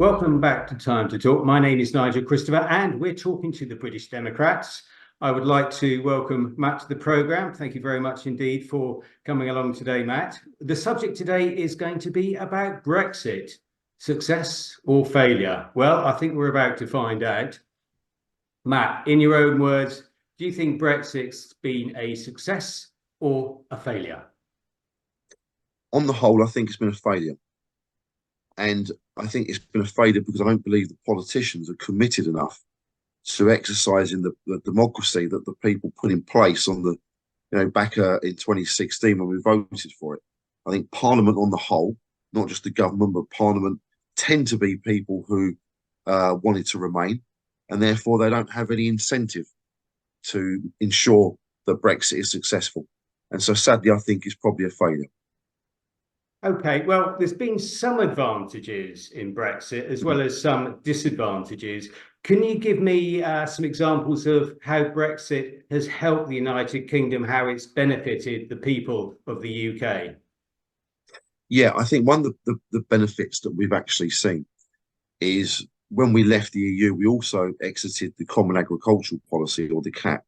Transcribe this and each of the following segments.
Welcome back to Time to Talk. My name is Nigel Christopher, and we're talking to the British Democrats. I would like to welcome Matt to the programme. Thank you very much indeed for coming along today, Matt. The subject today is going to be about Brexit. Success or failure? Well, I think we're about to find out. Matt, in your own words, do you think Brexit's been a success or a failure? On the whole, I think it's been a failure. And I think it's been a failure because I don't believe the politicians are committed enough to exercising the democracy that the people put in place back in 2016 when we voted for it. I think Parliament on the whole, not just the government, but Parliament tend to be people who wanted to remain, and therefore they don't have any incentive to ensure that Brexit is successful. And so sadly, I think it's probably a failure. Okay, well, there's been some advantages in Brexit as well as some disadvantages. Can you give me some examples of how Brexit has helped the United Kingdom, how it's benefited the people of the UK? Yeah, I think one of the benefits that we've actually seen is when we left the EU, we also exited the Common Agricultural Policy, or the CAP.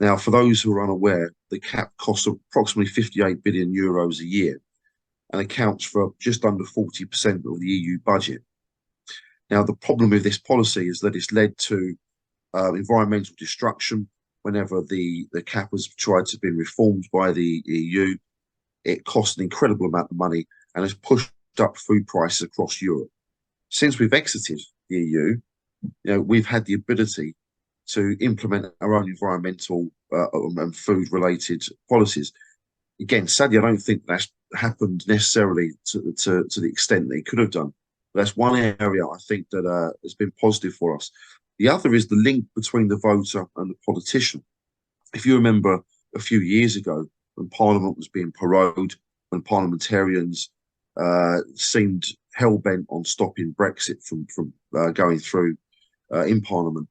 Now, for those who are unaware, the CAP costs approximately 58 billion euros a year and accounts for just under 40% of the EU budget. Now, the problem with this policy is that it's led to environmental destruction. Whenever the CAP has tried to be reformed by the EU, it costs an incredible amount of money and has pushed up food prices across Europe. Since we've exited the EU, we've had the ability to implement our own environmental and food-related policies. Again, sadly, I don't think that's happened necessarily to the extent that it could have done. But that's one area I think that has been positive for us. The other is the link between the voter and the politician. If you remember a few years ago, when Parliament was being prorogued, when parliamentarians seemed hell-bent on stopping Brexit from going through in Parliament,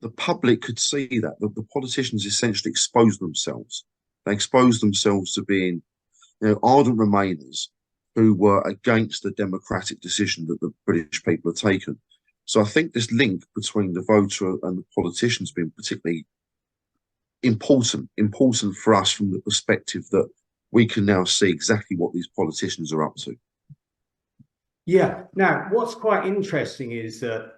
the public could see that the politicians essentially exposed themselves. They exposed themselves to being ardent Remainers who were against the democratic decision that the British people had taken. So I think this link between the voter and the politician has been particularly important for us from the perspective that we can now see exactly what these politicians are up to. Yeah. Now, what's quite interesting is that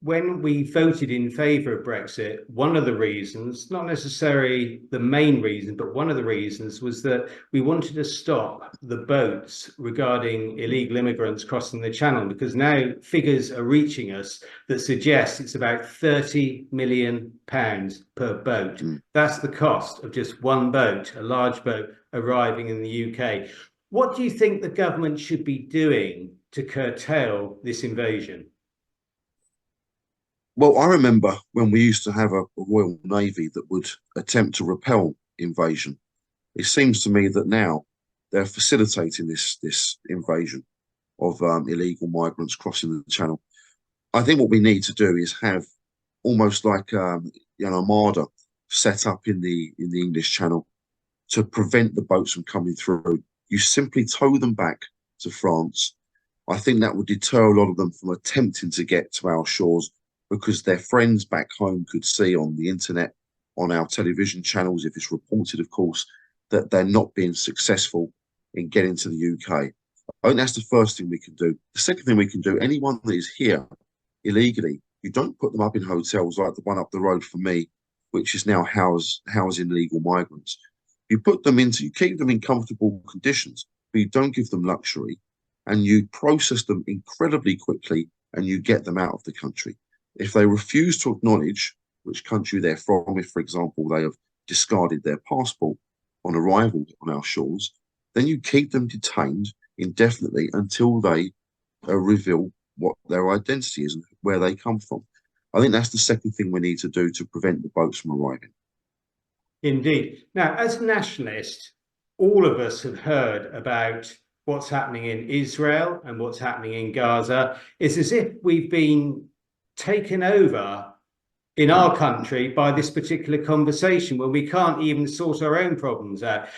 when we voted in favour of Brexit, one of the reasons, not necessarily the main reason, but one of the reasons was that we wanted to stop the boats regarding illegal immigrants crossing the channel, because now figures are reaching us that suggest it's about £30 million per boat. That's the cost of just one boat, a large boat, arriving in the UK. What do you think the government should be doing to curtail this invasion? Well, I remember when we used to have a Royal Navy that would attempt to repel invasion. It seems to me that now they're facilitating this invasion of illegal migrants crossing the channel. I think what we need to do is have almost like an armada set up in the English Channel to prevent the boats from coming through. You simply tow them back to France. I think that would deter a lot of them from attempting to get to our shores, because their friends back home could see on the internet, on our television channels, if it's reported, of course, that they're not being successful in getting to the UK. I think that's the first thing we can do. The second thing we can do, anyone that is here illegally, you don't put them up in hotels like the one up the road from me, which is now housing illegal migrants. You keep them in comfortable conditions, but you don't give them luxury, and you process them incredibly quickly, and you get them out of the country. If they refuse to acknowledge which country they're from, if, for example, they have discarded their passport on arrival on our shores, then you keep them detained indefinitely until they reveal what their identity is and where they come from. I think that's the second thing we need to do to prevent the boats from arriving. Indeed. Now, as nationalists, all of us have heard about what's happening in Israel and what's happening in Gaza. It's as if we've been taken over in our country by this particular conversation where we can't even sort our own problems out.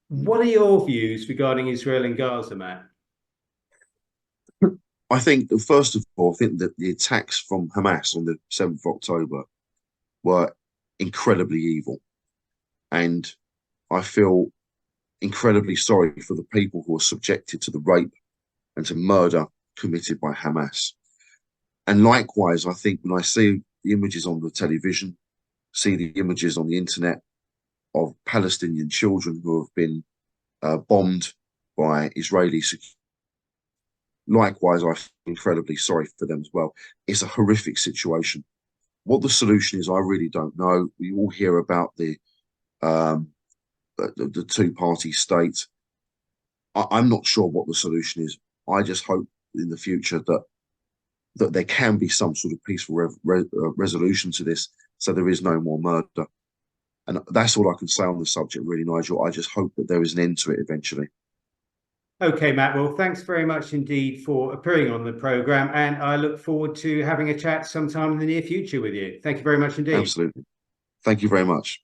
What are your views regarding Israel and Gaza, Matt? I think, first of I think that the attacks from Hamas on the 7th of October were incredibly evil. And I feel incredibly sorry for the people who are subjected to the rape and to murder committed by Hamas. And likewise, I think when I see the images on the television, see the images on the internet of Palestinian children who have been bombed by Israeli security, likewise, I feel incredibly sorry for them as well. It's a horrific situation. What the solution is, I really don't know. We all hear about the two-party state. I'm not sure what the solution is. I just hope in the future that there can be some sort of peaceful resolution to this, so there is no more murder. And that's all I can say on the subject, really, Nigel. I just hope that there is an end to it eventually. Okay, Matt. Well, thanks very much indeed for appearing on the programme, and I look forward to having a chat sometime in the near future with you. Thank you very much indeed. Absolutely. Thank you very much.